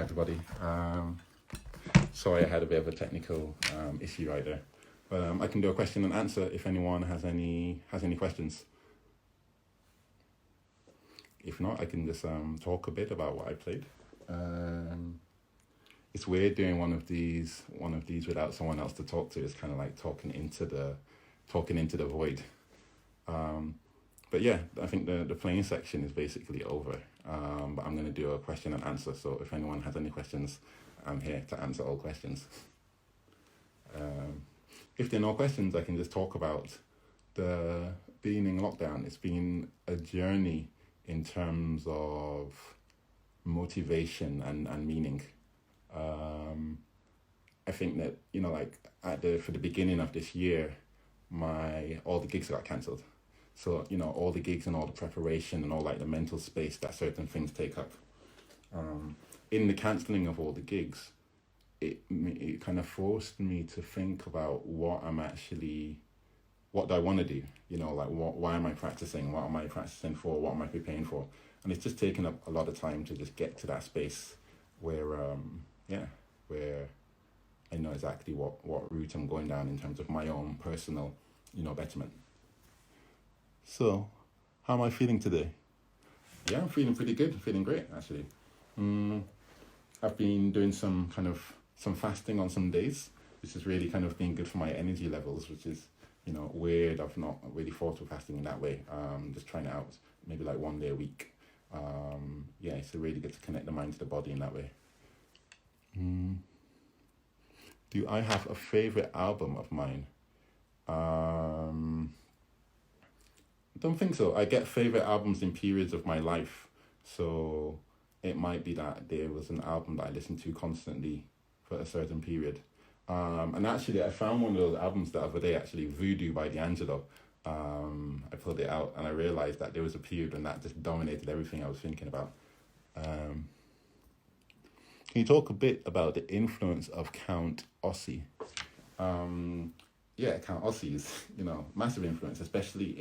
everybody. Sorry I had a bit of a technical issue right there. But I can do a question and answer if anyone has any questions. If not, I can just talk a bit about what I played. It's weird doing one of these without someone else to talk to. It's kind of like talking into the void. But yeah, I think the playing section is basically over. But I'm going to do a question and answer. So if anyone has any questions, I'm here to answer all questions. If there are no questions, I can just talk about the being in lockdown. It's been a journey in terms of motivation and meaning. I think that, for the beginning of this year, all the gigs got cancelled. So, all the gigs and all the preparation and all like the mental space that certain things take up. In the cancelling of all the gigs, it kind of forced me to think about what do I want to do? Why am I practicing? What am I practicing for? What am I preparing for? And it's just taken up a lot of time to just get to that space where I know exactly what route I'm going down in terms of my own personal, betterment. So, how am I feeling today? Yeah, I'm feeling pretty good. Feeling great, actually. I've been doing some fasting on some days, which has really kind of been good for my energy levels, which is, weird. I've not really thought of fasting in that way. Just trying it out, maybe like 1 day a week. It's really good to connect the mind to the body in that way. Do I have a favorite album of mine? I don't think so. I get favorite albums in periods of my life. So it might be that there was an album that I listened to constantly for a certain period. And actually, I found one of those albums the other day, actually, Voodoo by D'Angelo. I pulled it out and I realized that there was a period when that just dominated everything I was thinking about. Can you talk a bit about the influence of Count Ossie? Count Ossie is, massive influence, especially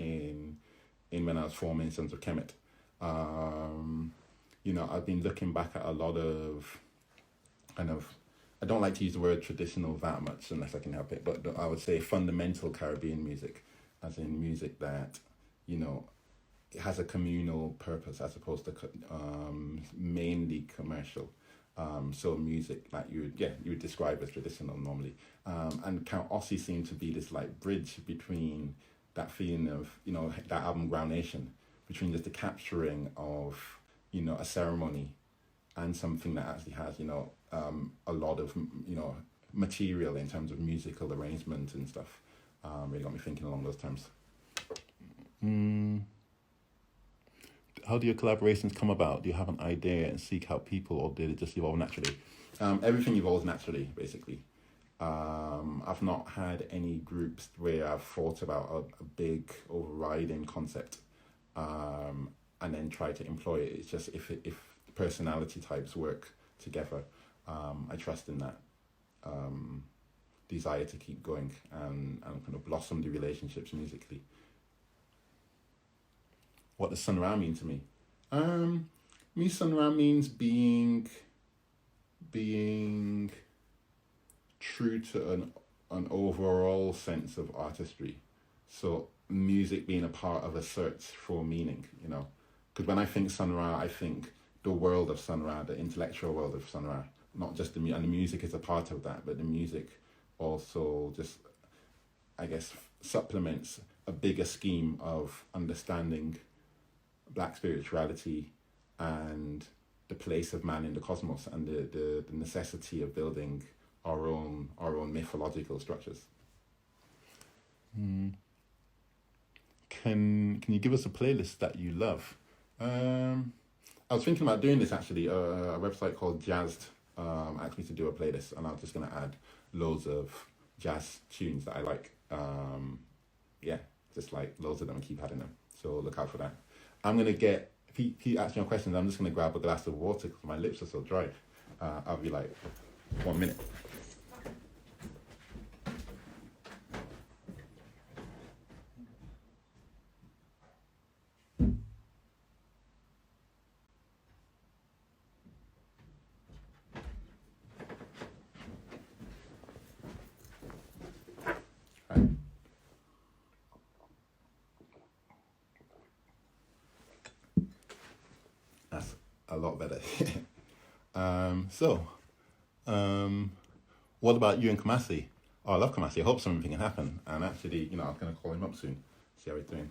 in when I was forming Sons of Kemet. I've been looking back at a lot of I don't like to use the word traditional that much unless I can help it, but I would say fundamental Caribbean music, as in music that, it has a communal purpose as opposed to mainly commercial. So music that you would describe as traditional normally. And Count Ossie seemed to be this like bridge between that feeling of, that album Ground Nation, between just the capturing of, a ceremony and something that actually has, a lot of, material in terms of musical arrangement and stuff. Really got me thinking along those terms. How do your collaborations come about? Do you have an idea and seek out people, or did it just evolve naturally? Everything evolves naturally, basically. I've not had any groups where I've thought about a big overriding concept and then try to employ it. It's just if personality types work together, I trust in that desire to keep going and kind of blossom the relationships musically. What does Sun Ra mean to me? Sun Ra means being true to an overall sense of artistry. So music being a part of a search for meaning, Because when I think Sun Ra, I think the world of Sun Ra, the intellectual world of Sun Ra, not just and the music is a part of that, but the music also just, I guess, supplements a bigger scheme of understanding Black spirituality and the place of man in the cosmos and the necessity of building our own mythological structures. Can you give us a playlist that you love? I was thinking about doing this actually. A website called Jazzed asked me to do a playlist, and I'm just going to add loads of jazz tunes that I like. Just like loads of them and keep adding them. So look out for that. I'm going to get, if you ask me questions, I'm just going to grab a glass of water because my lips are so dry. I'll be like, 1 minute. a lot better. So, what about you and Kamasi? Oh, I love Kamasi. I hope something can happen. And actually, I'm going to call him up soon, see how he's doing.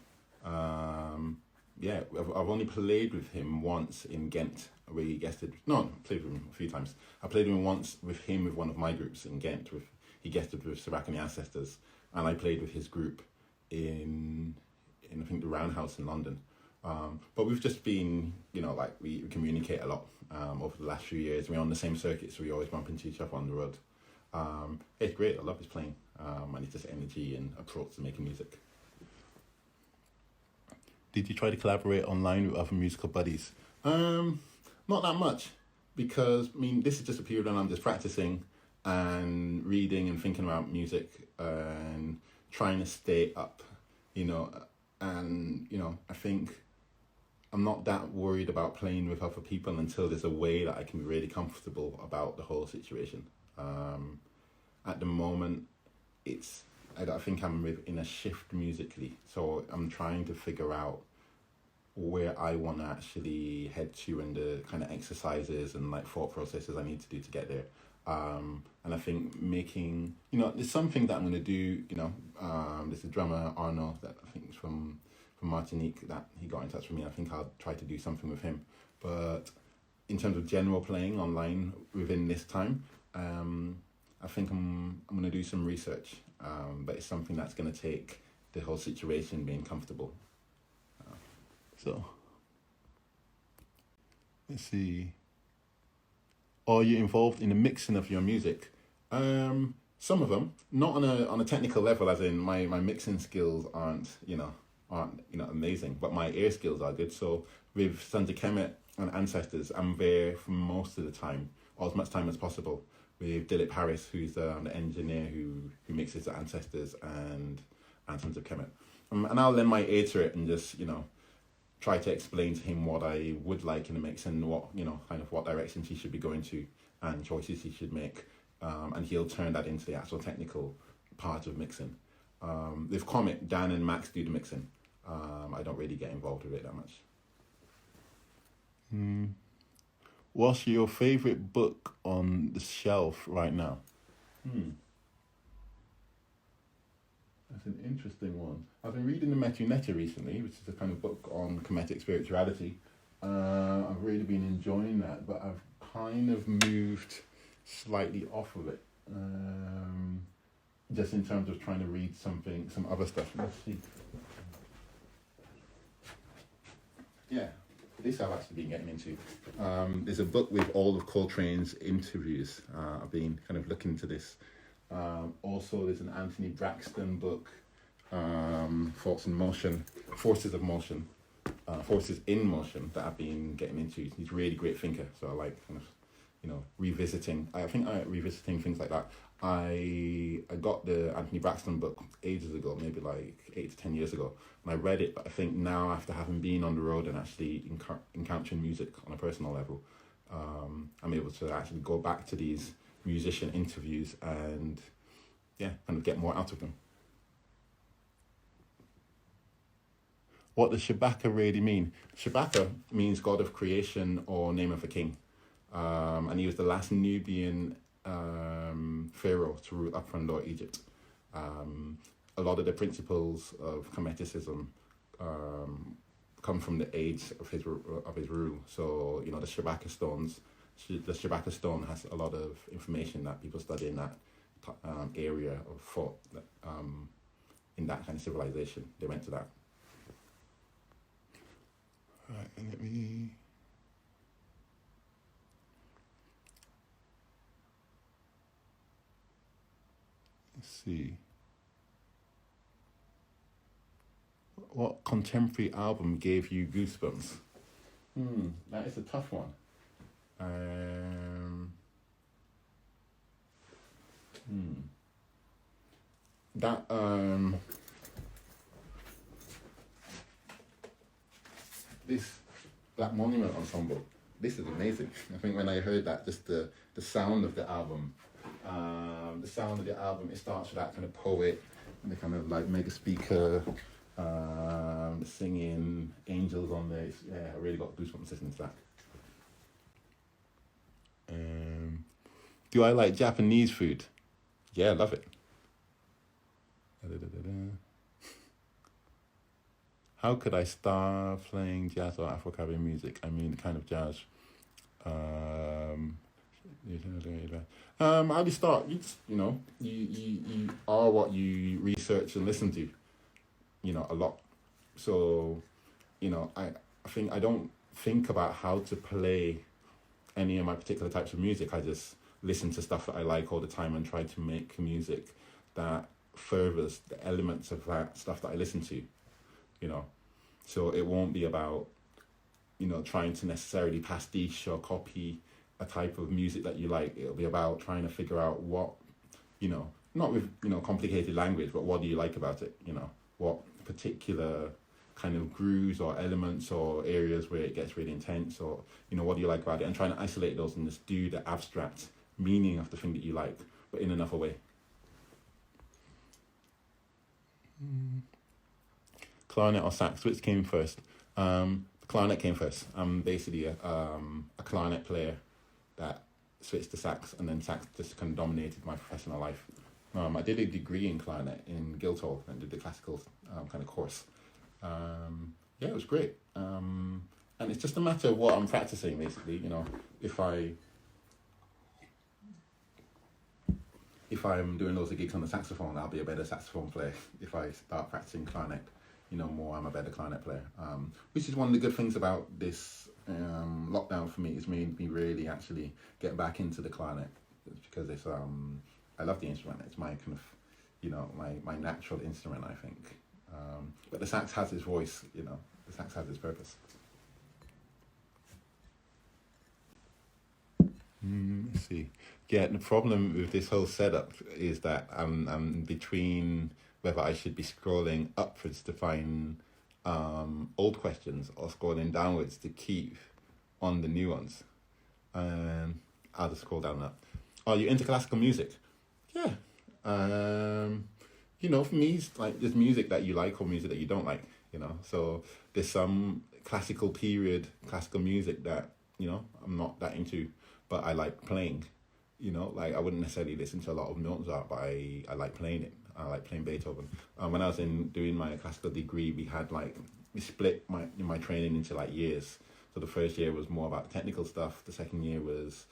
Yeah, I've only played with him once in Ghent, where he guested. No, I played with him a few times. I played with him once with one of my groups in Ghent. He guested with Shabaka and the Ancestors, and I played with his group in I think the Roundhouse in London. But we've just been, we communicate a lot over the last few years. We're on the same circuit, so we always bump into each other on the road. It's great. I love his playing, and it's just energy and approach to making music. Did you try to collaborate online with other musical buddies? Not that much, because this is just a period when I'm just practicing and reading and thinking about music and trying to stay up, and I think I'm not that worried about playing with other people until there's a way that I can be really comfortable about the whole situation. At the moment, I think I'm in a shift musically, so I'm trying to figure out where I want to actually head to and the kind of exercises and thought processes I need to do to get there. And I think making, there's something that I'm going to do, there's a drummer, Arno, that I think is from Martinique, that he got in touch with me. I think I'll try to do something with him. But in terms of general playing online within this time, I think I'm going to do some research, but it's something that's going to take the whole situation being comfortable. So, let's see. Are you involved in the mixing of your music? Some of them, not on a technical level, as in my mixing skills aren't amazing, but my ear skills are good. So with Sons of Kemet and Ancestors, I'm there for most of the time, or as much time as possible. With Dilip Harris, who's the engineer who mixes the Ancestors and Sons of Kemet, and I'll lend my ear to it and just try to explain to him what I would like in the mix and what what directions he should be going to and choices he should make, and he'll turn that into the actual technical part of mixing. With Comet, Dan and Max do the mixing. I don't really get involved with it that much. What's your favorite book on the shelf right now? That's an interesting one. I've been reading the Metuneta recently, which is a kind of book on Kemetic spirituality. I've really been enjoying that, but I've kind of moved slightly off of it. Just in terms of trying to read some other stuff. Let's see. Yeah, this I've actually been getting into. There's a book with all of Coltrane's interviews. I've been kind of looking into this. Also, there's an Anthony Braxton book, Forces in Motion, Forces in Motion, that I've been getting into. He's a really great thinker, so I like revisiting. I think revisiting things like that. I got the Anthony Braxton book ages ago, maybe 8 to 10 years ago, and I read it. But I think now, after having been on the road and actually encountering music on a personal level, I'm able to actually go back to these musician interviews and kind of get more out of them. What does Shabaka really mean? Shabaka means God of creation or name of a king, and he was the last Nubian pharaoh to rule Upper and Lower Egypt. A lot of the principles of Kemeticism come from the age of his rule. So the Shabaka stones. The Shabaka stone has a lot of information that people study in that area of thought, in that kind of civilization. They went to that. All right, and let's see. What contemporary album gave you goosebumps? That is a tough one. This Black Monument Ensemble, this is amazing. I think when I heard that, just the sound of the album, it starts with that kind of poet, the kind of mega speaker, singing, angels on there. I really got goosebumps listening to that. Do I like Japanese food? Yeah, I love it. How could I start playing jazz or Afro-Caribbean music? I mean, kind of jazz. Um, how do you start? You are what you research and listen to, a lot. So, I think I don't think about how to play any of my particular types of music. I just listen to stuff that I like all the time and try to make music that furthers the elements of that stuff that I listen to, you know. So it won't be about, trying to necessarily pastiche or copy a type of music that you like. It'll be about trying to figure out what, not with, complicated language, but what do you like about it, what particular kind of grooves or elements or areas where it gets really intense, or what do you like about it, and trying to isolate those and just do the abstract meaning of the thing that you like, but in another way. Clarinet or sax, which came first? Clarinet came first. I'm basically a clarinet player that switched to sax, and then sax just kind of dominated my professional life. I did a degree in clarinet in Guildhall and did the classical kind of course. It was great. And it's just a matter of what I'm practicing, basically. If I'm doing loads of gigs on the saxophone, I'll be a better saxophone player. If I start practicing clarinet, more, I'm a better clarinet player. Which is one of the good things about this lockdown for me. It's made me really actually get back into the clarinet, because it's I love the instrument. It's my kind of, my natural instrument, I think. But the sax has its voice, the sax has its purpose. Let's see. Yeah, the problem with this whole setup is that I'm between whether I should be scrolling upwards to find old questions or scrolling downwards to keep on the new ones. I'll just scroll down that. Are you into classical music? Yeah. For me, it's like there's music that you like or music that you don't like, So there's some classical music that, I'm not that into, but I like playing, I wouldn't necessarily listen to a lot of Mozart, but I like playing it. I like playing Beethoven. When I was doing my classical degree, we split my training into years. So the first year was more about technical stuff. The second year was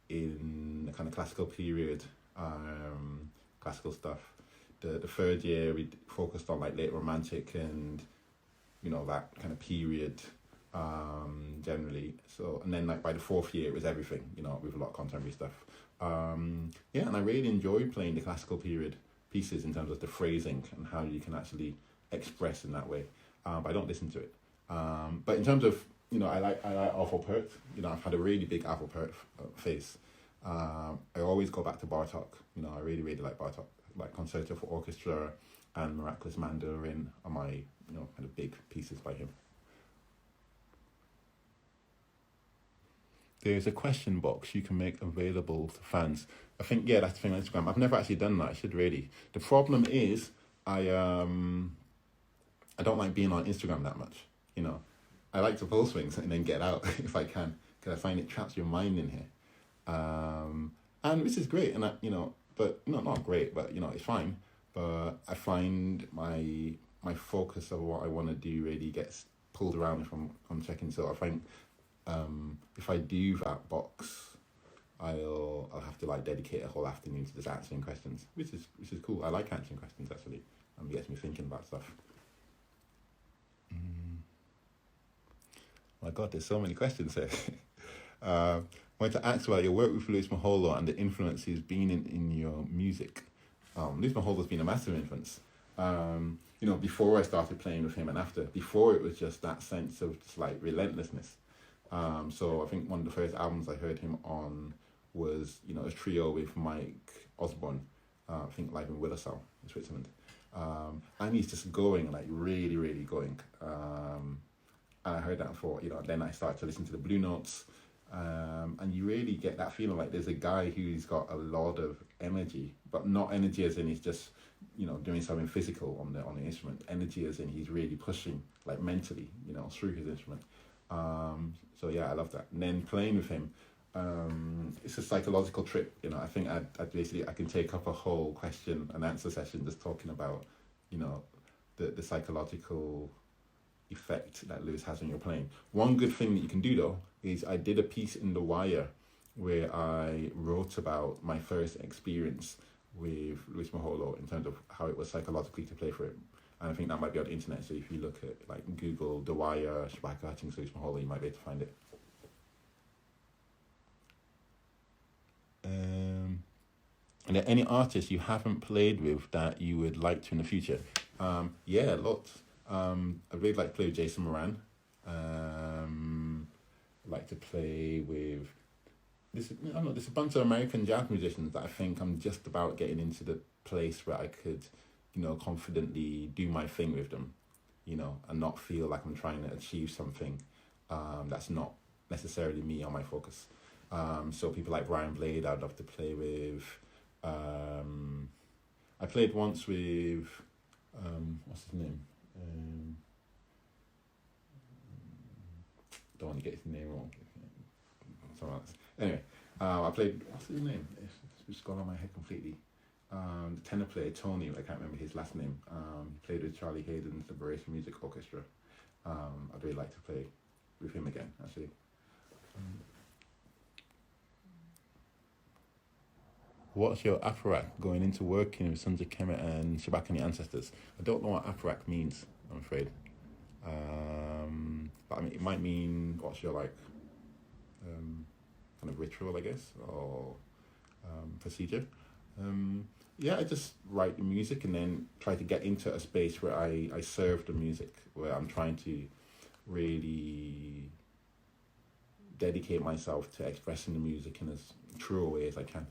in the kind of classical period, classical stuff. The third year we focused on late romantic and that kind of period generally. So, and then by the fourth year it was everything, with a lot of contemporary stuff. And I really enjoyed playing the classical period pieces in terms of the phrasing and how you can actually express in that way. But I don't listen to it. But in terms of, I like Arvo Pärt. I've had a really big Arvo Pärt phase. I always go back to Bartók. I really, really like Bartók. Like Concerto for Orchestra and Miraculous Mandarin are my, kind of big pieces by him. There's a question box you can make available to fans. I think, that's the thing on Instagram. I've never actually done that. I should really. The problem is I don't like being on Instagram that much. I like to post things and then get out if I can, because I find it traps your mind in here. And this is great, and but not great, but it's fine. But I find my focus of what I want to do really gets pulled around if I'm checking. So I find if I do that box, I'll have to dedicate a whole afternoon to just answering questions, which is cool. I like answering questions actually, and it gets me thinking about stuff. My God, there's so many questions here. I wanted to ask about your work with Luis Maholo and the influence he's been in your music. Luis Maholo's been a massive influence. Before I started playing with him and after. Before, it was just that sense of just relentlessness. So I think one of the first albums I heard him on was, a trio with Mike Osborne, I think live in Willisau in Switzerland. And he's just going, really, really going. And I heard that before, then I started to listen to the Blue Notes. And you really get that feeling there's a guy who's got a lot of energy, but not energy as in he's just, doing something physical on the instrument. Energy as in he's really pushing, mentally, through his instrument. So yeah, I love that. And then playing with him, it's a psychological trip. I think I can take up a whole question and answer session just talking about, you know, the psychological effect that Lewis has when you're playing. One good thing that you can do though is I did a piece in The Wire where I wrote about my first experience with Lewis Maholo in terms of how it was psychologically to play for him. And I think that might be on the internet. So if you look at like Google The Wire, Shabaka Hutchings, Lewis Maholo, you might be able to find it. And are any artists you haven't played with that you would like to in the future? Yeah, lots. I'd really like to play with Jason Moran. I'd like to play with there's a bunch of American jazz musicians that I think I'm just about getting into the place where I could, confidently do my thing with them, and not feel like I'm trying to achieve something that's not necessarily me or my focus. So people like Brian Blade, I'd love to play with. I played once with, what's his name? Don't want to get his name wrong. Anyway, I played, what's his name? It's just gone on my head completely. The tenor player, Tony, I can't remember his last name. Played with Charlie Hayden's Liberation Music Orchestra. I'd really like to play with him again, actually. What's your apparat going into working with Sons of Kemet and Shabaka and the Ancestors? I don't know what apparat means, I'm afraid. But I mean, it might mean what's your kind of ritual, I guess, or procedure. Yeah, I just write the music and then try to get into a space where I serve the music, where I'm trying to really dedicate myself to expressing the music in as true a way as I can.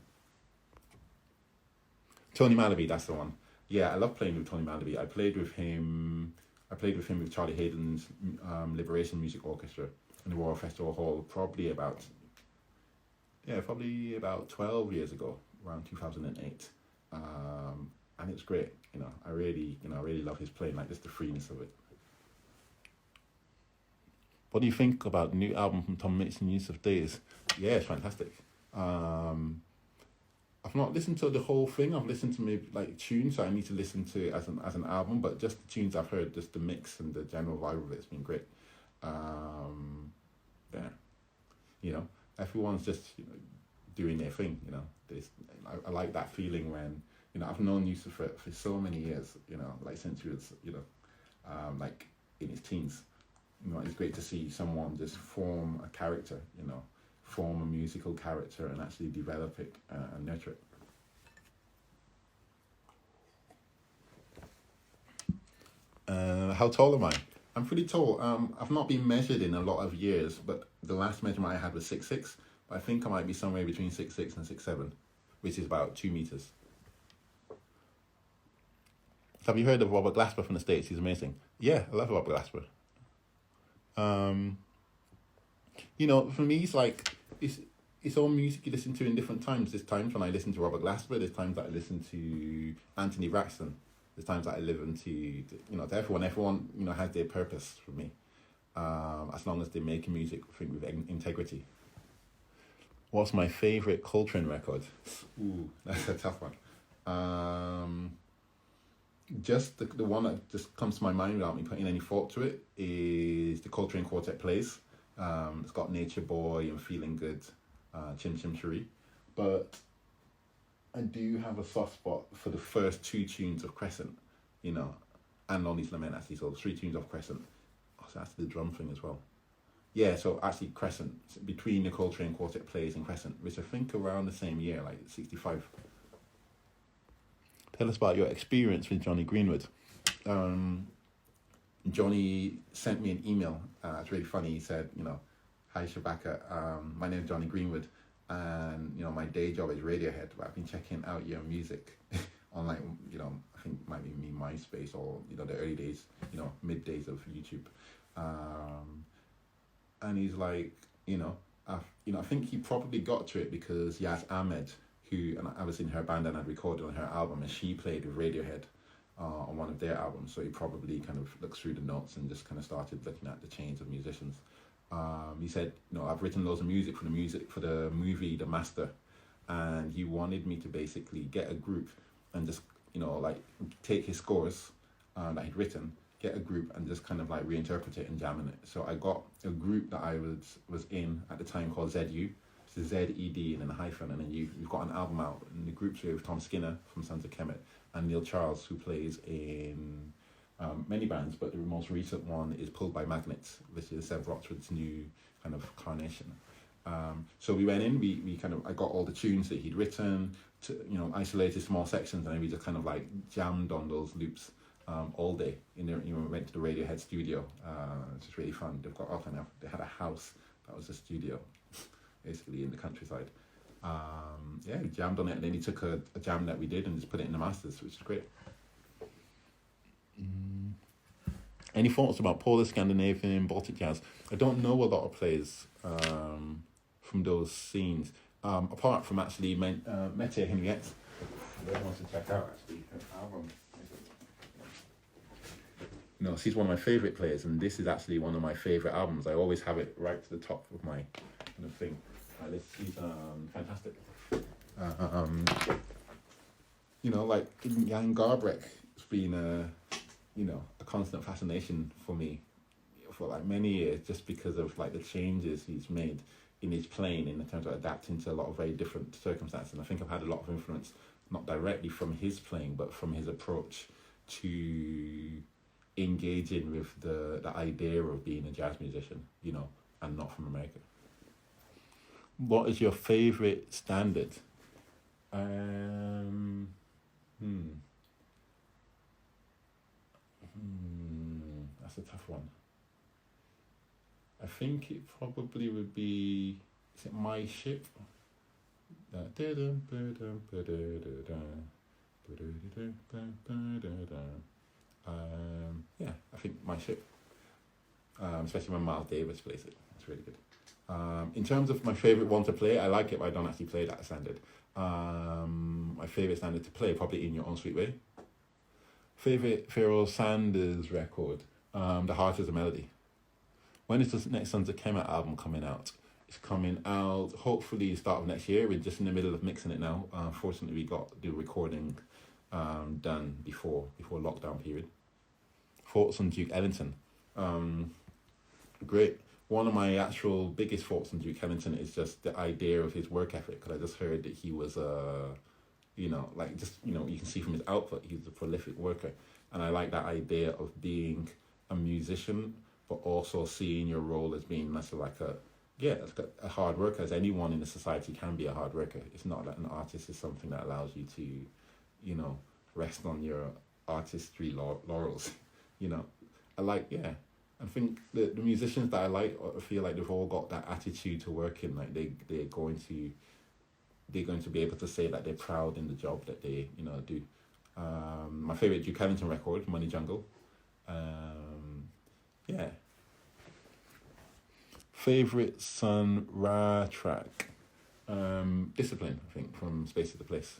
Tony Malaby, that's the one. Yeah, I love playing with Tony Malaby. I played with him with Charlie Hayden's Liberation Music Orchestra in the Royal Festival Hall probably about 12 years ago, around 2008. And it's great, I really love his playing, like just the freeness of it. What do you think about the new album from Tom Mix and Yusuf Days? Yeah, it's fantastic. I've not listened to the whole thing. I've listened to maybe like tunes, so I need to listen to it as an album. But just the tunes I've heard, just the mix and the general vibe of it's been great. Everyone's just doing their thing. I like that feeling when I've known Yusuf for so many years. Like since he was like in his teens. It's great to see someone just form a character. Form a musical character and actually develop it and nurture it. How tall am I? I'm pretty tall. I've not been measured in a lot of years, but the last measurement I had was 6'6". But I think I might be somewhere between 6'6" and 6'7", which is about 2 meters. Have you heard of Robert Glasper from the States? He's amazing. Yeah, I love Robert Glasper. For me, it's like it's all music you listen to in different times. There's times when I listen to Robert Glasper. There's times that I listen to Anthony Braxton. There's times that I listen to to everyone. Everyone has their purpose for me. As long as they're making music with integrity. What's my favorite Coltrane record? Ooh, that's a tough one. Just the one that just comes to my mind without me putting any thought to it is the Coltrane Quartet Plays. It's got Nature Boy and Feeling Good, Chim Chim Cherie. But I do have a soft spot for the first 2 tunes of Crescent, and Lonnie's Lament, actually. So 3 tunes of Crescent. Oh, so that's the drum thing as well. Yeah, so actually Crescent, between the Coltrane Quartet Plays and Crescent, which I think around the same year, like 65. Tell us about your experience with Johnny Greenwood. Johnny sent me an email. It's really funny. He said, hi Shabaka, my name is Johnny Greenwood, and my day job is Radiohead, but I've been checking out your music on I think it might be MySpace or the early days, mid days of YouTube. And he's like, I think he probably got to it because Yaz Ahmed, and I was in her band and I'd recorded on her album, and she played with Radiohead on one of their albums, so he probably kind of looked through the notes and just kind of started looking at the chains of musicians. He said, I've written loads of music for the movie The Master, and he wanted me to basically get a group and just like take his scores that he'd written, get a group and just kind of like reinterpret it and jam in it. So I got a group that I was in at the time called ZU. It's ZED and then a hyphen, and then you've got an album out, and the group's with Tom Skinner from Sons of Kemet and Neil Charles, who plays in many bands, but the most recent one is Pulled by Magnets, which is Seb Rochford's new kind of carnation. So we went in, I got all the tunes that he'd written, isolated small sections, and then we just kind of like jammed on those loops all day. We went to the Radiohead studio. It's just really fun. They've got they had a house that was a studio, basically in the countryside. We jammed on it, and then he took a jam that we did and just put it in the masters, which is great. Any thoughts about Polish, Scandinavian, Baltic jazz? I don't know a lot of players from those scenes, apart from actually Mette Henriette. I want to check out actually her album. She's one of my favourite players, and this is actually one of my favourite albums. I always have it right to the top of my kind of thing. She's fantastic. Like Jan Garbrecht has been a constant fascination for me for like many years, just because of like the changes he's made in his playing in terms of adapting to a lot of very different circumstances. And I think I've had a lot of influence, not directly from his playing, but from his approach to engaging with the idea of being a jazz musician, and not from America. What is your favourite standard? That's a tough one. I think it probably would be, is it My Ship? I think My Ship. Especially when Miles Davis plays it. It's really good. In terms of my favourite one to play, I like it, but I don't actually play that standard. My favourite standard to play, probably In Your Own Sweet Way. Favourite Pharoah Sanders record, The Heart is a Melody. When is the next Sons of Kemet album coming out? It's coming out hopefully start of next year. We're just in the middle of mixing it now. Fortunately, we got the recording done before lockdown period. Thoughts on Duke Ellington? Great. One of my actual biggest thoughts on Duke Ellington is just the idea of his work ethic, because I just heard that he was you can see from his output, he's a prolific worker. And I like that idea of being a musician, but also seeing your role as being less like a hard worker, as anyone in the society can be a hard worker. It's not that an artist is something that allows you to, rest on your artistry laurels. I think the musicians that I like, I feel like they've all got that attitude to working. Like they're going to be able to say that they're proud in the job that they do. My favorite Duke Ellington record, Money Jungle. Favorite Sun Ra track, Discipline, I think, from Space of the Place.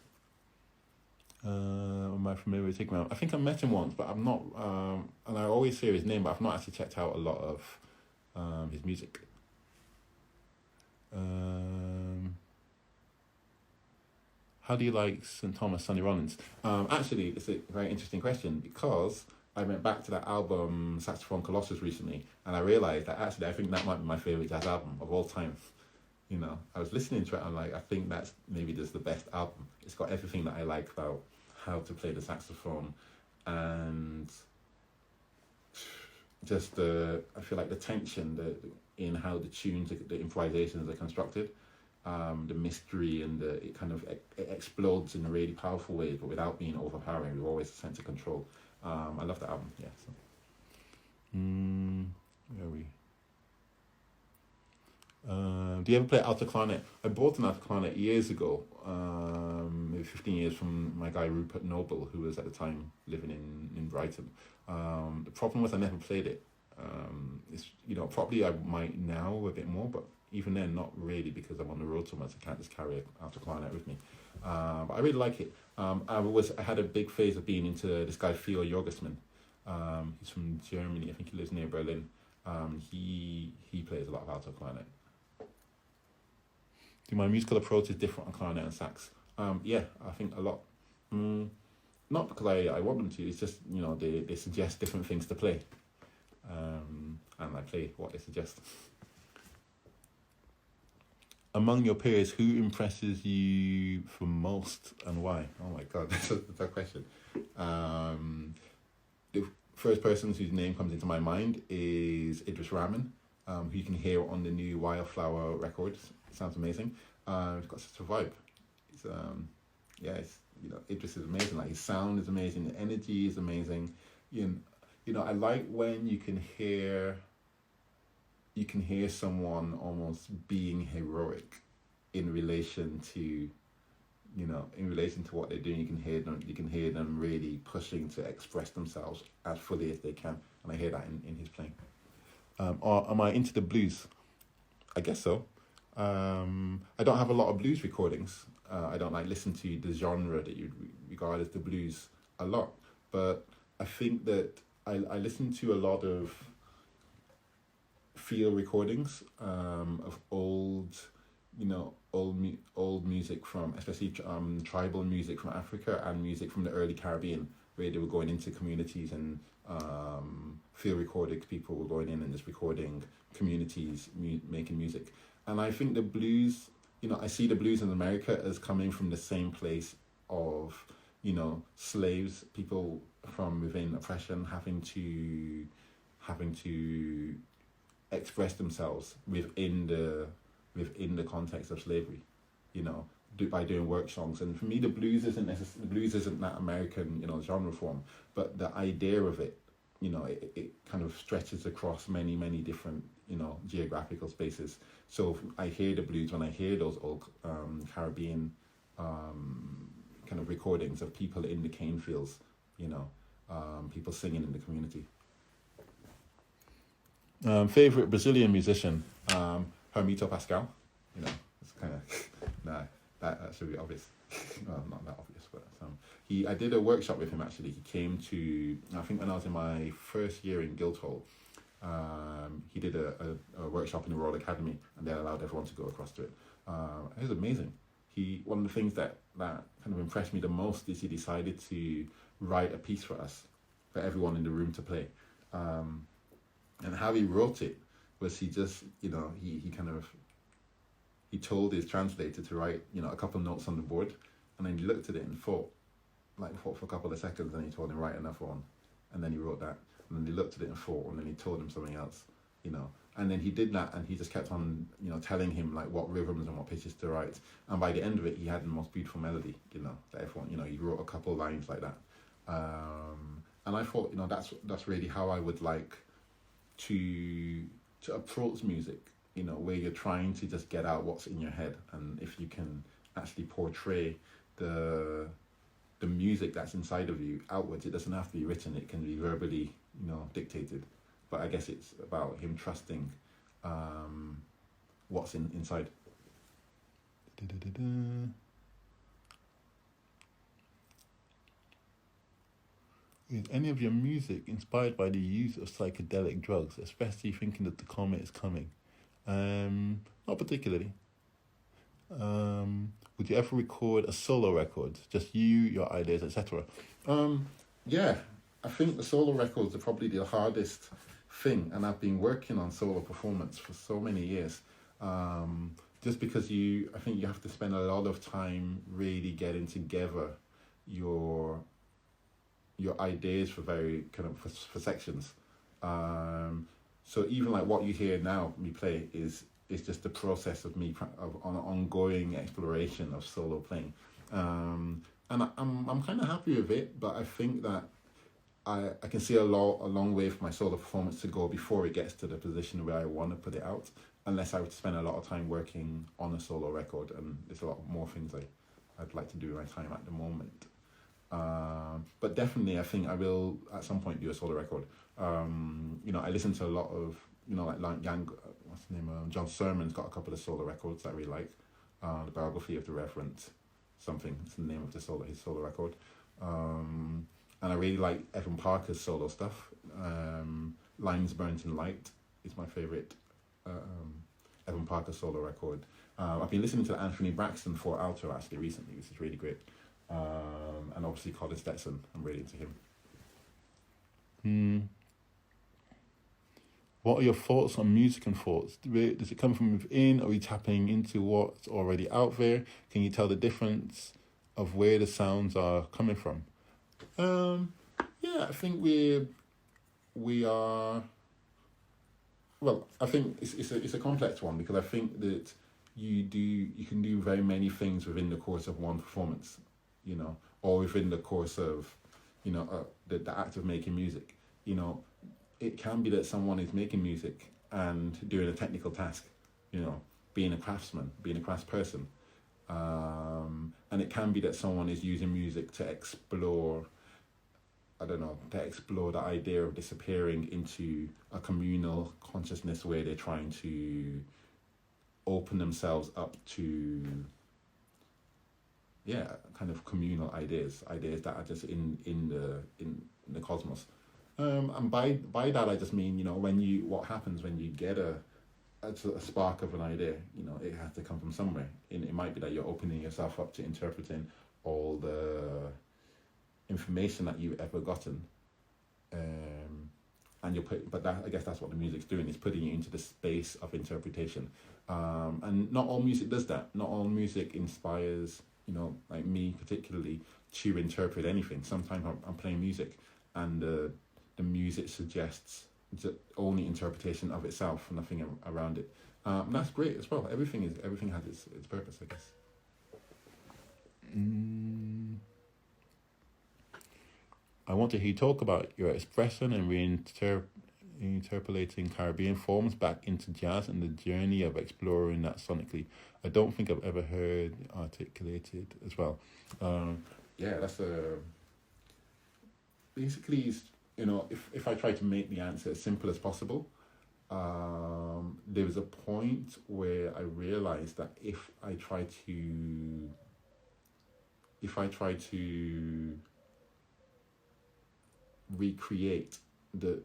Am I familiar with Tigman? I think I met him once, but I'm not, and I always hear his name, but I've not actually checked out a lot of his music. How do you like St. Thomas, Sonny Rollins? Actually, it's a very interesting question, because I went back to that album, Saxophone Colossus, recently, and I realised that actually I think that might be my favourite jazz album of all time. I was listening to it, and I'm like, I think that's maybe just the best album. It's got everything that I like about how to play the saxophone, and just I feel like the tension in how the tunes, the improvisations are constructed, the mystery, and it kind of it explodes in a really powerful way, but without being overpowering. There's always a sense of control. I love that album. Yeah. So. Where are we? Do you ever play alto clarinet? I bought an alto clarinet years ago, maybe 15 years, from my guy Rupert Noble, who was at the time living in Brighton. The problem was I never played it. It's probably I might now a bit more, but even then not really, because I'm on the road so much. I can't just carry an alto clarinet with me. But I really like it. I had a big phase of being into this guy Theo Jorgesman. He's from Germany. I think he lives near Berlin. He plays a lot of alto clarinet. Do my musical approach is different on clarinet and sax? Yeah, I think a lot. Not because I want them to. It's just they suggest different things to play, and I play what they suggest. Among your peers, who impresses you the most and why? Oh my God, that's a question. The first person whose name comes into my mind is Idris Rahman, who you can hear on the new Wildflower record. It sounds amazing. It's got such a vibe. It's Idris is amazing. Like his sound is amazing, the energy is amazing. I like when you can hear someone almost being heroic in relation to what they're doing. You can hear them really pushing to express themselves as fully as they can, and I hear that in his playing. Or am I into the blues? I guess so. I don't have a lot of blues recordings. I don't listen to the genre that you regard as the blues a lot, but I think that I listen to a lot of field recordings of old music from, especially tribal music from Africa and music from the early Caribbean, where they were going into communities and field recording. People were going in and just recording communities making music. And I think the blues, I see the blues in America as coming from the same place of, slaves, people from within oppression having to express themselves within the context of slavery, by doing work songs. And for me, the blues isn't that American, genre form, but the idea of it, it kind of stretches across many, many different, geographical spaces. So I hear the blues when I hear those old Caribbean kind of recordings of people in the cane fields, people singing in the community. Favorite Brazilian musician, Hermito Pascal. It's kind of that should be obvious. Well, not that obvious, but I did a workshop with him actually. He came to, I think when I was in my first year in Guildhall, he did a workshop in the Royal Academy, and they allowed everyone to go across to it. It was amazing. One of the things that kind of impressed me the most is he decided to write a piece for us, for everyone in the room to play. And how he wrote it was he just, he told his translator to write, a couple of notes on the board, and then he looked at it and thought for a couple of seconds, and he told him write another one, and then he wrote that, and then he looked at it and thought, and then he told him something else, and then he did that, and he just kept on, telling him what rhythms and what pitches to write, and by the end of it, he had the most beautiful melody, that everyone, he wrote a couple of lines like that, and I thought, that's really how I would like to approach music, where you're trying to just get out what's in your head, and if you can actually portray the music that's inside of you outwards, it doesn't have to be written, it can be verbally, dictated. But I guess it's about him trusting what's inside. Is any of your music inspired by the use of psychedelic drugs, especially thinking that the comet is coming? Not particularly. Would you ever record a solo record? Just you, your ideas, etc.? Yeah, I think the solo records are probably the hardest thing, and I've been working on solo performance for so many years. Just because I think you have to spend a lot of time really getting together your ideas for very kind of for sections. So even what you hear now me play is just the process of me of an ongoing exploration of solo playing, and I'm kind of happy with it. But I think that I can see a long way for my solo performance to go before it gets to the position where I want to put it out, unless I would spend a lot of time working on a solo record, and there's a lot more things I'd like to do in my time at the moment. But definitely I think I will at some point do a solo record. I listen to a lot of, what's the name? John Sermon's got a couple of solo records that I really like. The Biography of the Reverend something, it's the name of his solo record. And I really like Evan Parker's solo stuff. Lines Burnt in Light is my favorite Evan Parker solo record. I've been listening to Anthony Braxton for alto actually recently, which is really great. And obviously Colin Stetson, I'm really into him. What are your thoughts on music and thoughts? Does it come from within? Are we tapping into what's already out there? Can you tell the difference of where the sounds are coming from? Yeah, I think we are. Well, I think it's a complex one because I think that you can do very many things within the course of one performance, or within the course of, the act of making music. It can be that someone is making music and doing a technical task, being a craftsman, being a craftsperson. And it can be that someone is using music to explore, the idea of disappearing into a communal consciousness where they're trying to open themselves up to, kind of communal ideas that are just in the cosmos. And by that I just mean, what happens when you get a spark of an idea, it has to come from somewhere. And it might be that you're opening yourself up to interpreting all the information that you've ever gotten. And I guess that's what the music's doing, is putting you into the space of interpretation. And not all music does that. Not all music inspires, like me particularly, to interpret anything. Sometimes I'm playing music and the music suggests the only interpretation of itself, nothing around it. And that's great as well. Everything has its purpose, I guess. I want to hear you talk about your expression and reinterpolating Caribbean forms back into jazz and the journey of exploring that sonically. I don't think I've ever heard articulated as well. That's basically, if I try to make the answer as simple as possible, there was a point where I realized that if I try to recreate the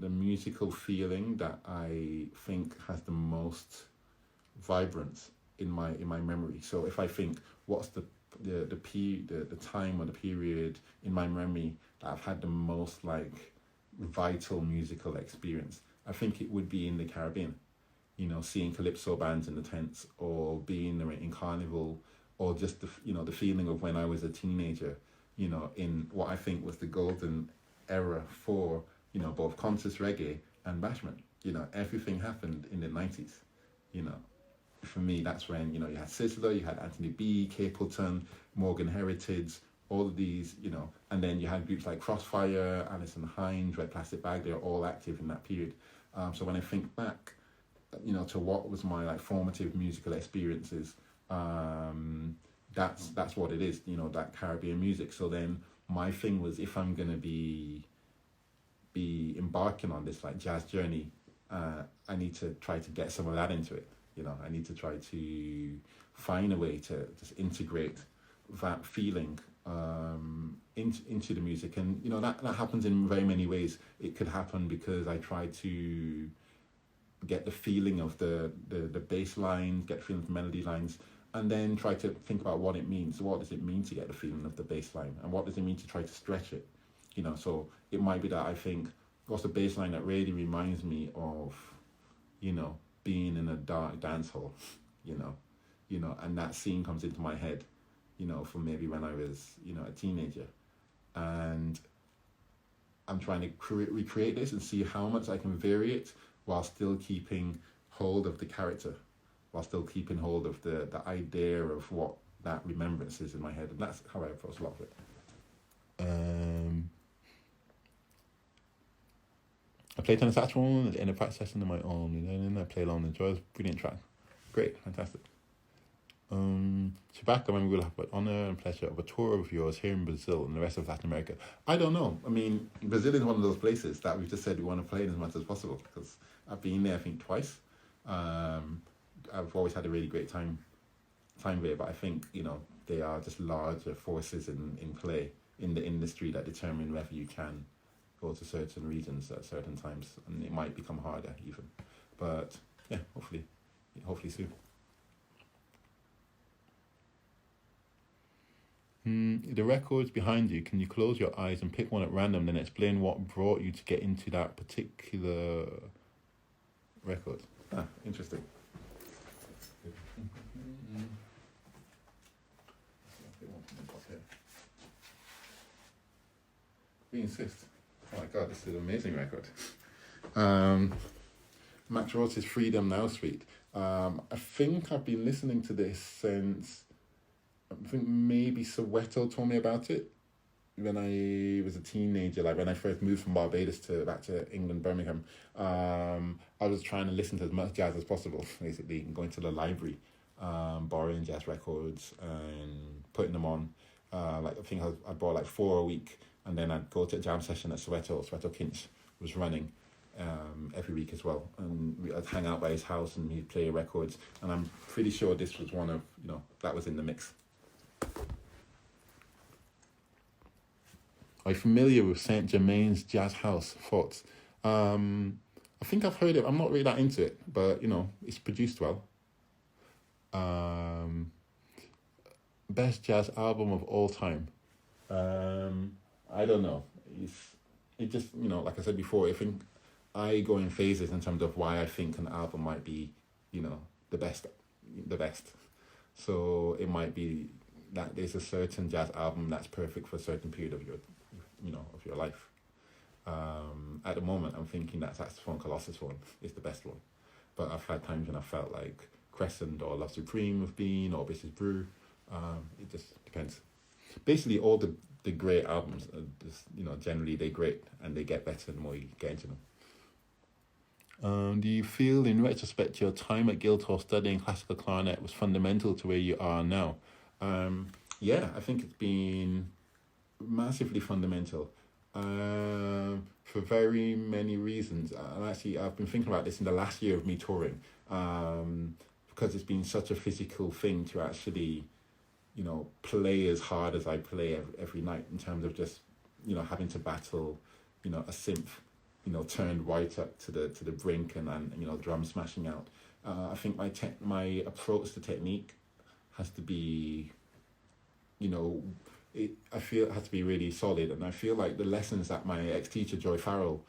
musical feeling that I think has the most vibrance in my memory. So if I think, what's the time or the period in my memory that I've had the most vital musical experience, I think it would be in the Caribbean. Seeing calypso bands in the tents, or being in carnival, or just the feeling of when I was a teenager, in what I think was the golden era for both conscious reggae and bashment. Everything happened in the 90s. For me, that's when you had Sizzler, you had Anthony B, Capleton, Morgan Heritage, all of these, and then you had groups like Crossfire, Alison Hinds, Red Plastic Bag. They're all active in that period. So when I think back, to what was my formative musical experiences, that's what it is. That Caribbean music. So then my thing was, if I'm gonna be embarking on this jazz journey, I need to try to get some of that into it. I need to try to find a way to just integrate that feeling into the music. And that happens in very many ways. It could happen because I try to get the feeling of the bass lines, get the feeling of the melody lines, and then try to think about what it means. What does it mean to get the feeling of the bass line, and what does it mean to try to stretch it? So it might be that I think, what's the bass line that really reminds me of being in a dark dance hall, and that scene comes into my head, from maybe when I was, a teenager, and I'm trying to recreate this and see how much I can vary it while still keeping hold of the character, while still keeping hold of the idea of what that remembrance is in my head. And that's how I approach a lot of it. I played on the saxophone in a practice session on my own, and I played along the drums. Brilliant track. Great, fantastic. Shabaka, when we will have the honour and pleasure of a tour of yours here in Brazil and the rest of Latin America. I don't know. I mean, Brazil is one of those places that we've just said we want to play in as much as possible, because I've been there, I think, twice. I've always had a really great time there, but I think, they are just larger forces in play in the industry that determine whether you can go to certain regions at certain times, and it might become harder even. But yeah, hopefully soon. The records behind you, can you close your eyes and pick one at random, then explain what brought you to get into that particular record? Interesting. We insist. Oh my God, this is an amazing record. Max Roach's Freedom Now Suite. I think I've been listening to this since, I think maybe Soweto told me about it when I was a teenager, like when I first moved from Barbados back to England, Birmingham. I was trying to listen to as much jazz as possible, basically, and going to the library, borrowing jazz records and putting them on. Like I think I bought like 4 a week, and then I'd go to a jam session at Soweto Kinch was running every week as well, and I'd hang out by his house and he'd play records, and I'm pretty sure this was one of, that was in the mix. Are you familiar with Saint Germain's Jazz House? Thoughts? I think I've heard it. I'm not really that into it, but it's produced well. Best jazz album of all time. I don't know. It just, like I said before, I think I go in phases in terms of why I think an album might be, the best. So it might be that there's a certain jazz album that's perfect for a certain period of your life. At the moment, I'm thinking that Saxophone Colossus one is the best one. But I've had times when I felt like Crescent or Love Supreme have been, or Bitches Brew. It just depends. Basically, all the great albums, just, generally they're great and they get better the more you get into them. Do you feel, in retrospect, your time at Guildhall studying classical clarinet was fundamental to where you are now? Yeah, I think it's been massively fundamental for very many reasons. I've been thinking about this in the last year of me touring, because it's been such a physical thing to actually, play as hard as I play every night, in terms of just, having to battle, a synth, turned right up to the brink, and drum smashing out. I think my approach to technique has to be, I feel it has to be really solid, and I feel like the lessons that my ex-teacher Joy Farrell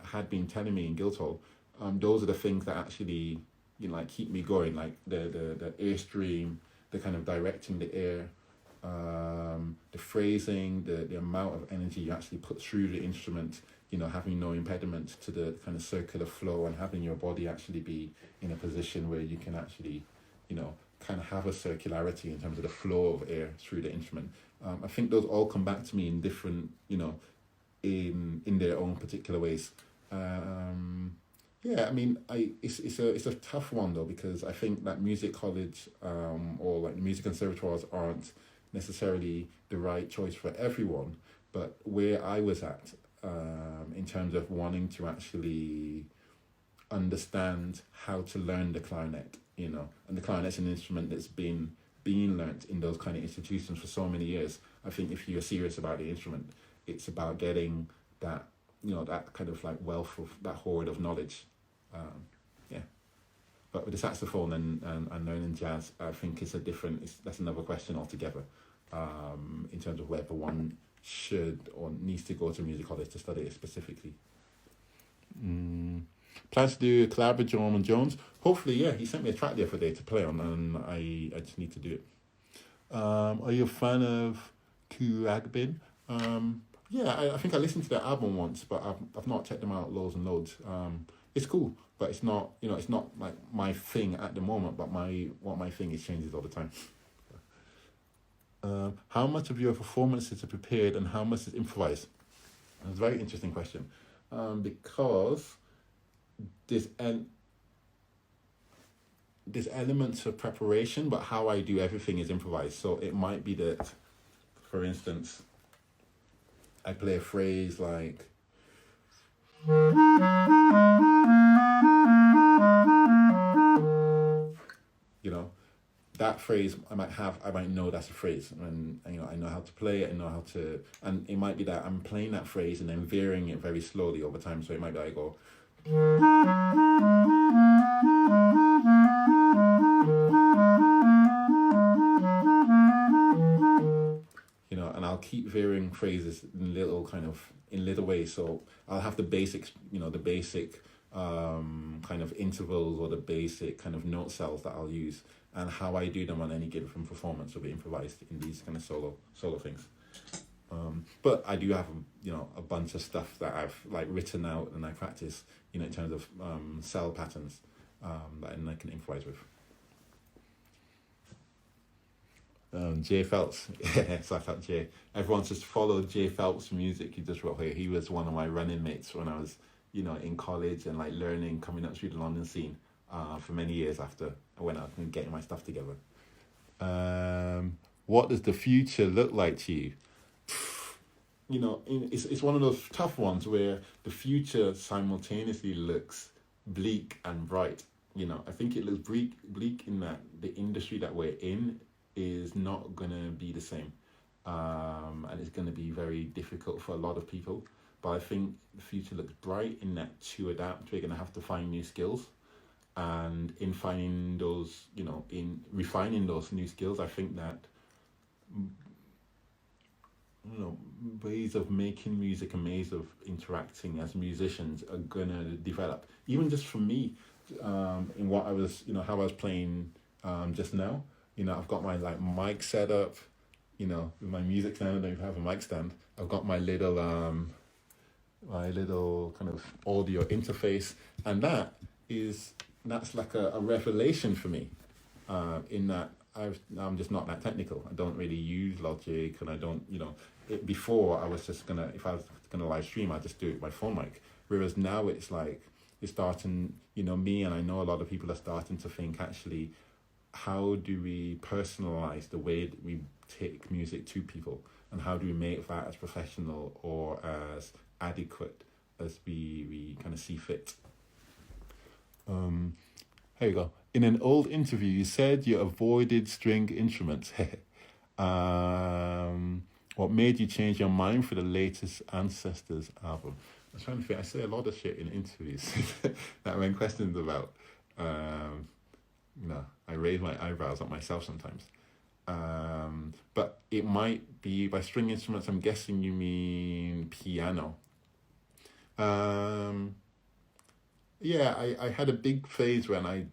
had been telling me in Guildhall, those are the things that actually, like keep me going, like the airstream, the kind of directing the air, the phrasing, the amount of energy you actually put through the instrument, having no impediment to the kind of circular flow, and having your body actually be in a position where you can actually, kind of have a circularity in terms of the flow of air through the instrument. I think those all come back to me in different, in their own particular ways. Yeah, I mean, it's a tough one though, because I think that music college or like music conservatoires aren't necessarily the right choice for everyone. But where I was at, in terms of wanting to actually understand how to learn the clarinet, and the clarinet's an instrument that's been learnt in those kind of institutions for so many years. I think if you're serious about the instrument, it's about getting that, that kind of like wealth of that hoard of knowledge. Yeah. But with the saxophone and learning jazz, I think that's another question altogether, in terms of whether one should or needs to go to music college to study it specifically. Plans to do a collab with Jerome and Jones? Hopefully, yeah. He sent me a track the other day to play on, and I just need to do it. Are you a fan of Kuragbin? Yeah, I think I listened to their album once, but I've not checked them out loads and loads. It's cool, but it's not, it's not like my thing at the moment, but what my thing is changes all the time. How much of your performances are prepared and how much is improvised? That's a very interesting question, because there's elements of preparation, but how I do everything is improvised. So it might be that, for instance, I play a phrase like, that phrase I might know that's a phrase, and you know I know how to play it, I know how to, and it might be that I'm playing that phrase and then varying it very slowly over time. So it might be I go, you know, and I'll keep varying phrases in little ways. So I'll have the basics, you know, the basic kind of intervals or the basic kind of note cells that I'll use, and how I do them on any given performance will be improvised in these kind of solo things. But I do have, you know, a bunch of stuff that I've like written out and I practice, you know, in terms of cell patterns that I can improvise with. Jay Phelps, so I thought Jay. Everyone just followed Jay Phelps' music. He just wrote here. He was one of my running mates when I was, you know, in college and like learning, coming up through the London scene for many years after I went out and getting my stuff together. What does the future look like to you? You know, it's one of those tough ones where the future simultaneously looks bleak and bright. You know, I think it looks bleak in that the industry that we're in is not going to be the same. And it's going to be very difficult for a lot of people. But I think the future looks bright in that to adapt, we're going to have to find new skills. And in finding those, you know, in refining those new skills, I think that, you know, ways of making music and ways of interacting as musicians are going to develop. Even just for me, in what I was, you know, how I was playing just now. You know, I've got my like mic set up, you know, with my music stand. I don't even have a mic stand. I've got my little kind of audio interface, and that's like a revelation for me. In that I'm just not that technical. I don't really use Logic, and I don't, you know, before I was just gonna, if I was gonna live stream, I'd just do it with my phone mic. Whereas now it's like it's starting, you know, me and I know a lot of people are starting to think actually, how do we personalize the way that we take music to people, and how do we make that as professional or as adequate as we kind of see fit. Here you go. In an old interview, you said you avoided string instruments. What made you change your mind for the latest Ancestors album? I'm trying to think. I say a lot of shit in interviews that when questioned about. You know, I raise my eyebrows at myself sometimes. But it might be by string instruments. I'm guessing you mean piano. Yeah, I had a big phase when I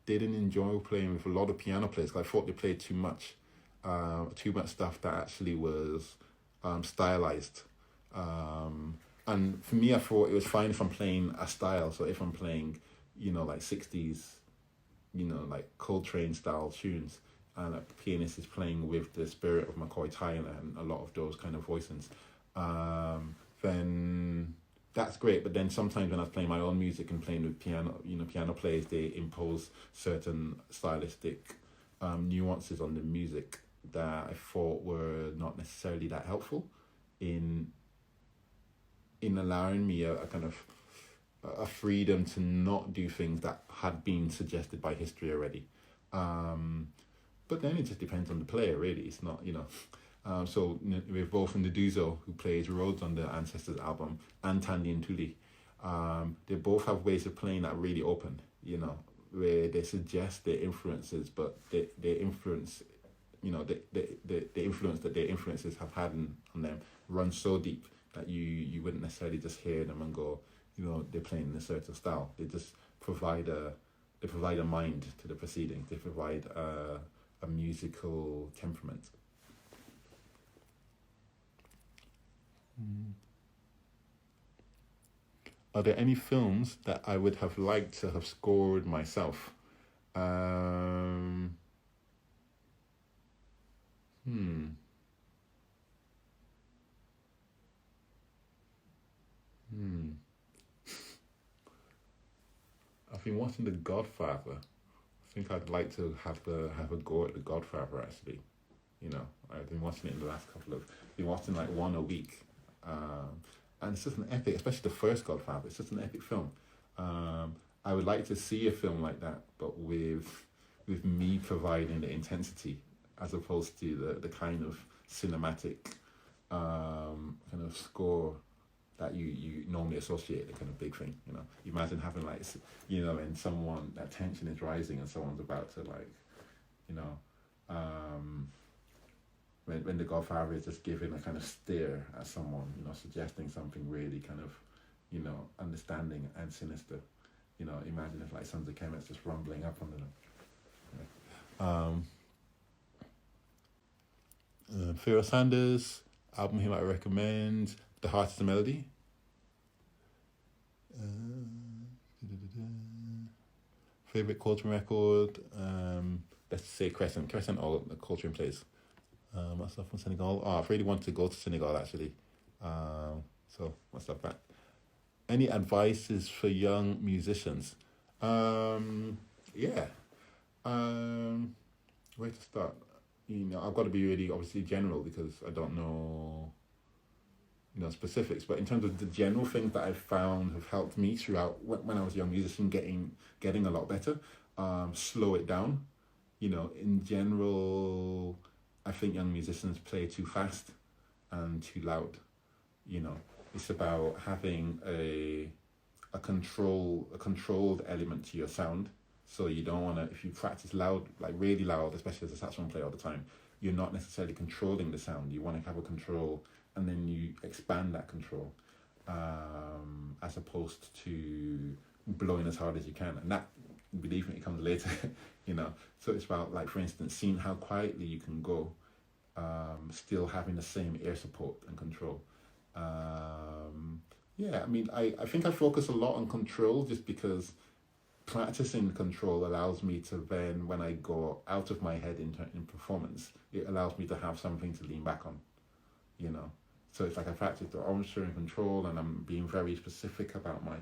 didn't enjoy playing with a lot of piano players because I thought they played too much stuff that actually was stylized. And for me, I thought it was fine if I'm playing a style. So if I'm playing, you know, like 60s, you know, like Coltrane style tunes, and a pianist is playing with the spirit of McCoy Tyner and a lot of those kind of voicings, then that's great. But then sometimes when I was playing my own music and playing with piano, you know, piano players, they impose certain stylistic nuances on the music that I thought were not necessarily that helpful in allowing me a kind of a freedom to not do things that had been suggested by history already. But then it just depends on the player, really. It's not, you know. So with both Nduzo, who plays Rhodes on the Ancestors album, and Tandy and Tuli, they both have ways of playing that really open, you know, where they suggest their influences, but their influence, you know, the influence that their influences have had on them runs so deep that you wouldn't necessarily just hear them and go, you know, they're playing in a certain style. They just provide a mind to the proceedings. They provide a musical temperament. Are there any films that I would have liked to have scored myself? I've been watching The Godfather. I think I'd like to have a go at The Godfather actually. You know, I've been watching it in the last been watching like one a week. And it's just an epic, especially the first Godfather. It's just an epic film. I would like to see a film like that, but with with me providing the intensity as opposed to the kind of cinematic kind of score that you normally associate the kind of big thing. Imagine having like, and someone, that tension is rising and someone's about to like, when the Godfather is just giving a kind of stare at someone, suggesting something really kind of, understanding and sinister. Imagine if like Sons of Kemet's just rumbling up under them. Theo Sanders, album he might recommend, The Heart is the Melody. Favorite Coltrane record, let's say Crescent all the Coltrane plays. Myself from Senegal. I really want to go to Senegal actually. So what's up that? Any advices for young musicians? Yeah. Where to start? I've got to be really obviously general because I don't know, specifics. But in terms of the general things that I've found have helped me throughout when I was a young musician, getting a lot better. Slow it down. In general, I think young musicians play too fast and too loud. It's about having a controlled element to your sound. So you don't want to, if you practice loud, like really loud, especially as a saxophone player all the time, you're not necessarily controlling the sound. You want to have a control and then you expand that control as opposed to blowing as hard as you can. And that, believe me, it comes later, So it's about, like, for instance, seeing how quietly you can go, still having the same air support and control. I think I focus a lot on control just because practicing control allows me to then, when I go out of my head in performance, it allows me to have something to lean back on, So it's like I practice the armature and control, and I'm being very specific about my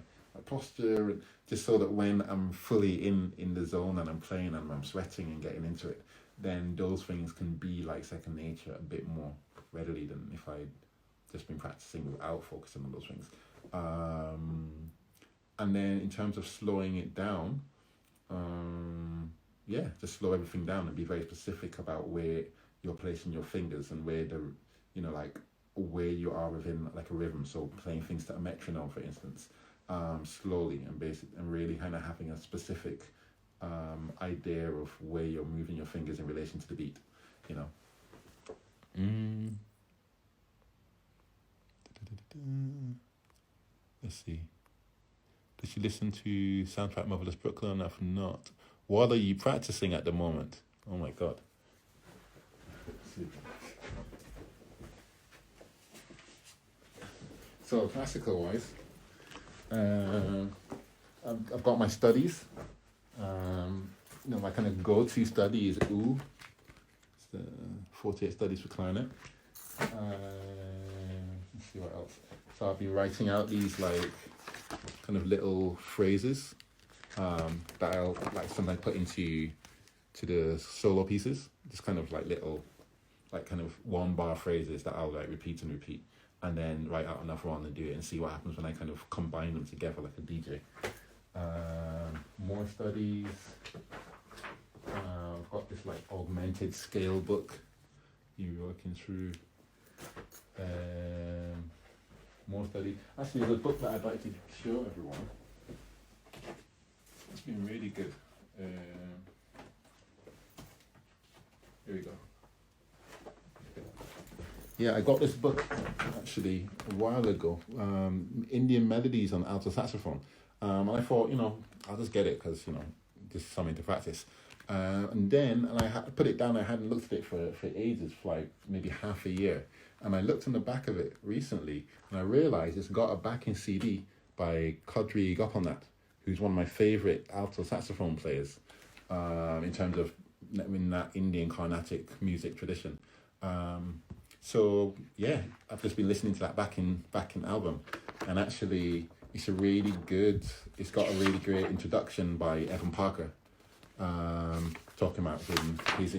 posture, and just so that when I'm fully in the zone and I'm playing and I'm sweating and getting into it, then those things can be like second nature a bit more readily than if I'd just been practicing without focusing on those things. And then in terms of slowing it down, just slow everything down and be very specific about where you're placing your fingers and where where you are within like a rhythm. So playing things to a metronome, for instance, slowly and really kind of having a specific idea of where you're moving your fingers in relation to the beat, Let's see. Did you listen to Soundtrack Motherless Brooklyn? If not, what are you practicing at the moment? Oh my God. So classical wise, I've got my studies. My kind of go-to study is Oud. It's the 48 studies for clarinet. Let's see what else. So I've been writing out these like kind of little phrases that I'll like sometimes put into the solo pieces. Just kind of like little, like kind of 1 bar phrases that I'll like repeat, and then write out another one and do it and see what happens when I kind of combine them together like a DJ. More studies. I've got this like augmented scale book you're working through. More study. Actually, there's a book that I'd like to show everyone. It's been really good. Here we go. Yeah, I got this book actually a while ago. Indian Melodies on alto saxophone. And I thought, I'll just get it because, this is something to practice. And then I put it down. I hadn't looked at it for ages, for like maybe half a year. And I looked on the back of it recently, and I realised it's got a backing CD by Kadri Gopalnath, who's one of my favourite alto saxophone players in terms of in that Indian Carnatic music tradition. So yeah, I've just been listening to that backing album, and actually it's got a really great introduction by Evan Parker, talking about his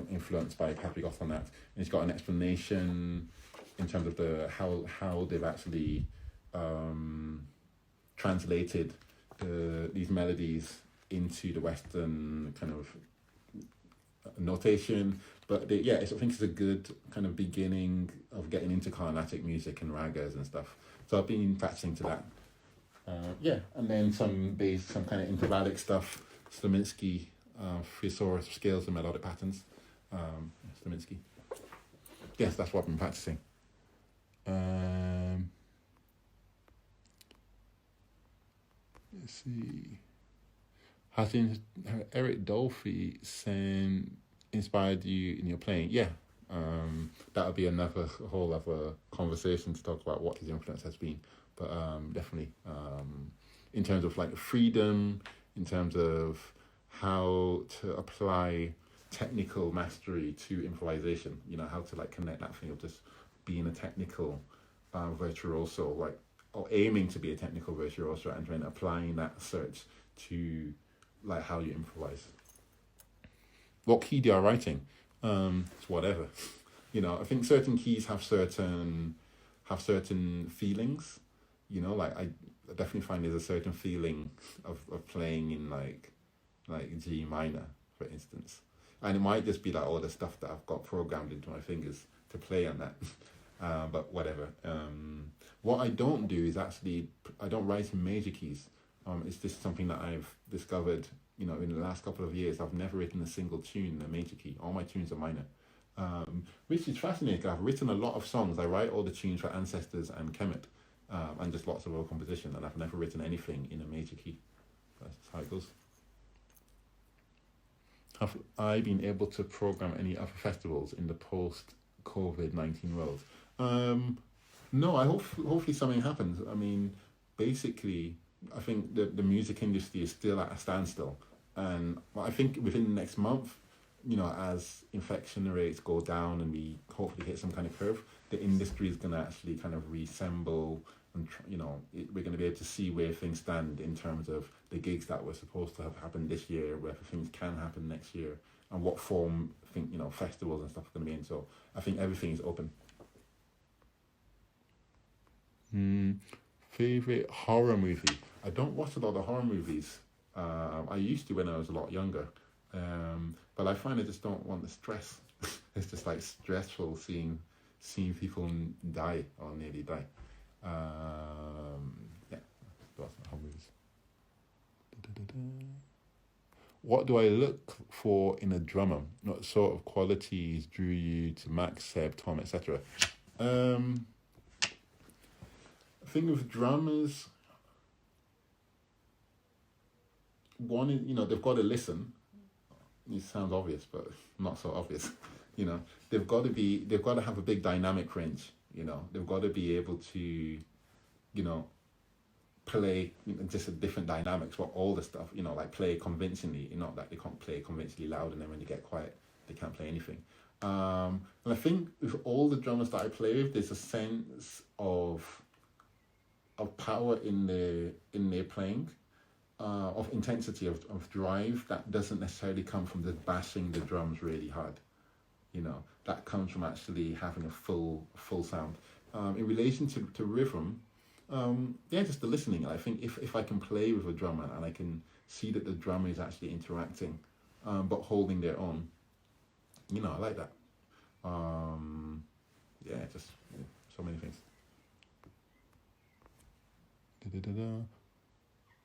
influence by Kadri Gopalnath, and it's got an explanation in terms of how they've actually translated these melodies into the Western kind of notation. But yeah, I think it's a good kind of beginning of getting into Carnatic music and ragas and stuff. So I've been practicing to that. Yeah, and then some kind of intervallic stuff, Slaminsky, thesaurus of scales and melodic patterns. Slaminsky. Yes, that's what I've been practicing. Let's see. Has Eric Dolphy inspired you in your playing? Yeah. That would be another whole other conversation to talk about what his influence has been. But definitely, in terms of like freedom, in terms of how to apply technical mastery to improvisation, how to like connect that thing of just being a technical virtuoso, like, or aiming to be a technical virtuoso, and then applying that search to like how you improvise. What key do you writing? It's whatever. I think certain keys have certain feelings. Like I definitely find there's a certain feeling of playing in like G minor, for instance. And it might just be like all the stuff that I've got programmed into my fingers to play on that. But whatever. What I don't do is I don't write in major keys. It's just something that I've discovered, in the last couple of years. I've never written a single tune in a major key. All my tunes are minor. Which is fascinating. I've written a lot of songs. I write all the tunes for Ancestors and Kemet, and just lots of old composition, and I've never written anything in a major key. That's how it goes. Have I been able to program any other festivals in the post-COVID-19 world? No, I hopefully something happens. I mean, basically, I think the music industry is still at a standstill. And I think within the next month, as infection rates go down and we hopefully hit some kind of curve, the industry is going to actually kind of reassemble, and we're going to be able to see where things stand in terms of the gigs that were supposed to have happened this year, whether things can happen next year, and what form I think festivals and stuff are going to be in. So I think everything is open. Favorite horror movie? I don't watch a lot of horror movies. I used to when I was a lot younger, but I find I just don't want the stress. It's just like stressful seeing people die or nearly die. Yeah, that's not horror movies. What do I look for in a drummer? What sort of qualities drew you to Max, Seb, Tom, etc.? I think with drummers, one is, they've got to listen. It sounds obvious, but not so obvious. They've got to have a big dynamic range. They've got to be able to, play just different dynamics, but all the stuff, like play convincingly. Not that they can't play convincingly loud, and then when they get quiet, they can't play anything. And I think with all the drummers that I play with, there's a sense of power in their playing, of intensity, of drive, that doesn't necessarily come from just bashing the drums really hard. That comes from actually having a full sound. In relation to rhythm, just the listening. I think if I can play with a drummer and I can see that the drummer is actually interacting, but holding their own, I like that. Just so many things.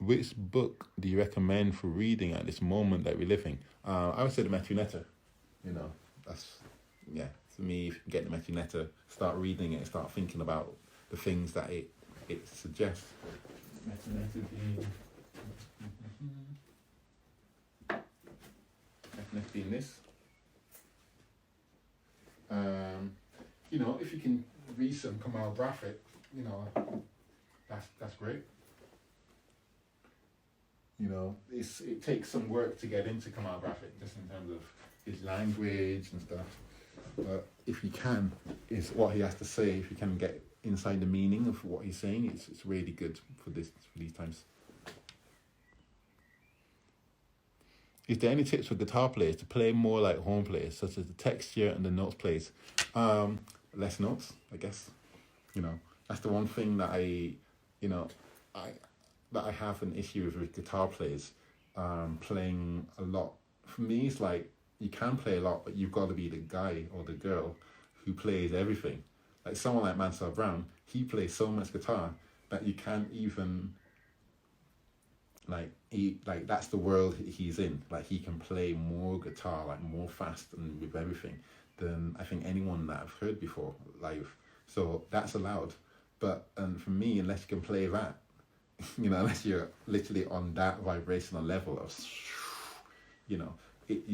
Which book do you recommend for reading at this moment that we're living? I would say the Metunetta. That's, to me, if you get the Metunetta, start reading it, start thinking about the things that it suggests. Metunetta being this. If you can read some Kamal Braffett, that's great. It takes some work to get into Kamal Braffett, just in terms of his language and stuff. But if you can, is what he has to say. If you can get inside the meaning of what he's saying, it's really good for these times. Is there any tips for guitar players to play more like home players, such as the texture and the notes plays? Less notes, I guess. That's the one thing that I have an issue with guitar players, playing a lot. For me, it's like, you can play a lot, but you've got to be the guy or the girl who plays everything. Like someone like Mansell Brown, he plays so much guitar that you can't even like that's the world he's in. Like he can play more guitar, like more fast and with everything than I think anyone that I've heard before live. So that's allowed. But for me, unless you can play that, unless you're literally on that vibrational level of, you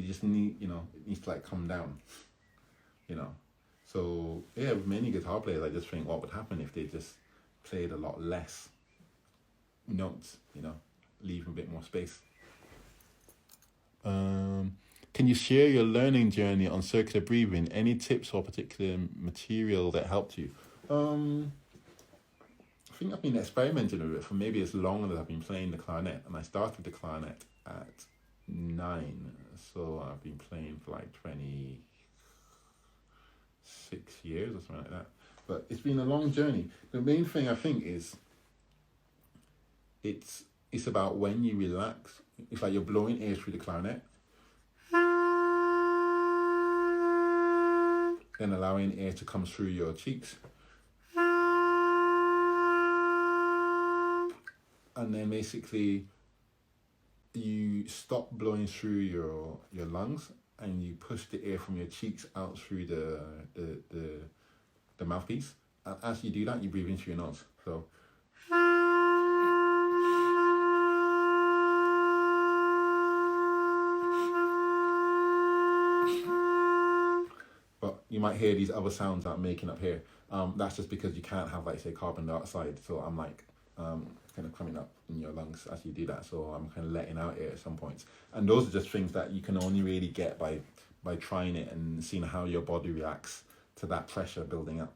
just need, it needs to like come down, So yeah, with many guitar players, I just think what would happen if they just played a lot less notes, leave a bit more space. Can you share your learning journey on circular breathing? Any tips or particular material that helped you? I think I've been experimenting with it for maybe as long as I've been playing the clarinet, and I started the clarinet at 9, so I've been playing for like 26 years or something like that. But it's been a long journey. The main thing I think is it's about when you relax. It's like you're blowing air through the clarinet, then allowing air to come through your cheeks, and then basically you stop blowing through your lungs and you push the air from your cheeks out through the mouthpiece. And as you do that, you breathe in through your nose. So but you might hear these other sounds that I'm making up here. That's just because you can't have, like, say, carbon dioxide. So I'm like kind of coming up in your lungs as you do that. So I'm kind of letting out air at some points. And those are just things that you can only really get by trying it and seeing how your body reacts to that pressure building up.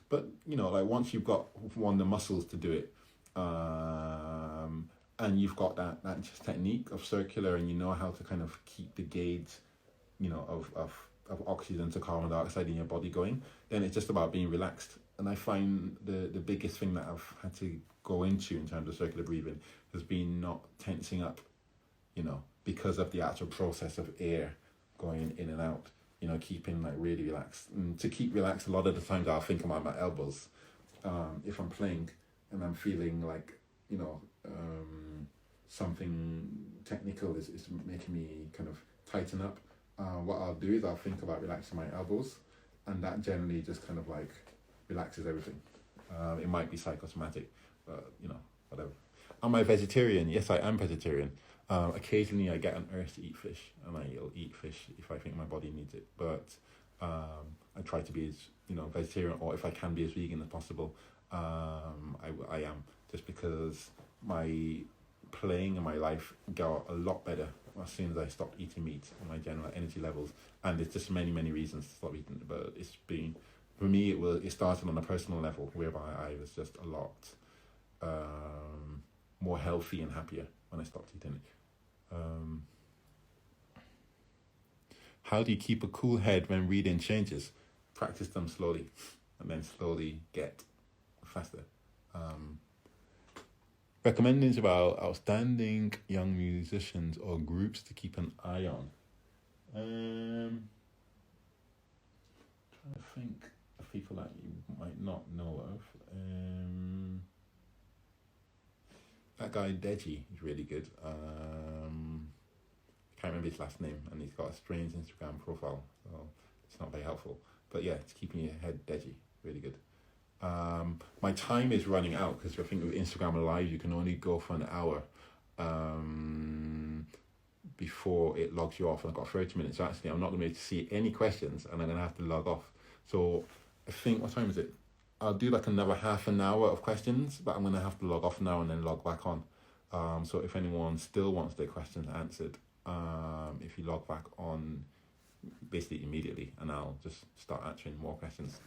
But like once you've got the muscles to do it, and you've got that technique of circular, and you know how to kind of keep the gauge, of oxygen to carbon dioxide in your body going, then it's just about being relaxed. And I find the biggest thing that I've had to go into in terms of circular breathing has been not tensing up, because of the actual process of air going in and out, keeping like really relaxed. And to keep relaxed, a lot of the times I'll think about my elbows, if I'm playing and I'm feeling like, something technical is making me kind of tighten up. What I'll do is I'll think about relaxing my elbows, and that generally just kind of like relaxes everything. It might be psychosomatic, but whatever. Am I vegetarian? Yes, I am vegetarian. Occasionally I get an urge to eat fish, and I'll eat fish if I think my body needs it. But I try to be as vegetarian, or if I can be as vegan as possible. I am, just because my playing and my life got a lot better as soon as I stopped eating meat, and my general energy levels. And there's just many reasons to stop eating it, but it's been, for me, it started on a personal level, whereby I was just a lot more healthy and happier when I stopped eating it. How do you keep a cool head when reading changes? Practice them slowly, and then slowly get faster. Recommendings about outstanding young musicians or groups to keep an eye on. Trying to think of people that you might not know of. That guy Deji is really good. Can't remember his last name, and he's got a strange Instagram profile, so it's not very helpful. But yeah, it's keeping your head Deji, really good. My time is running out, because I think with Instagram Live you can only go for an hour before it logs you off. And I've got 30 minutes, so actually I'm not going to be able to see any questions, and I'm going to have to log off. So I think, what time is it? I'll do like another half an hour of questions, but I'm going to have to log off now and then log back on. So if anyone still wants their questions answered, if you log back on basically immediately, and I'll just start answering more questions.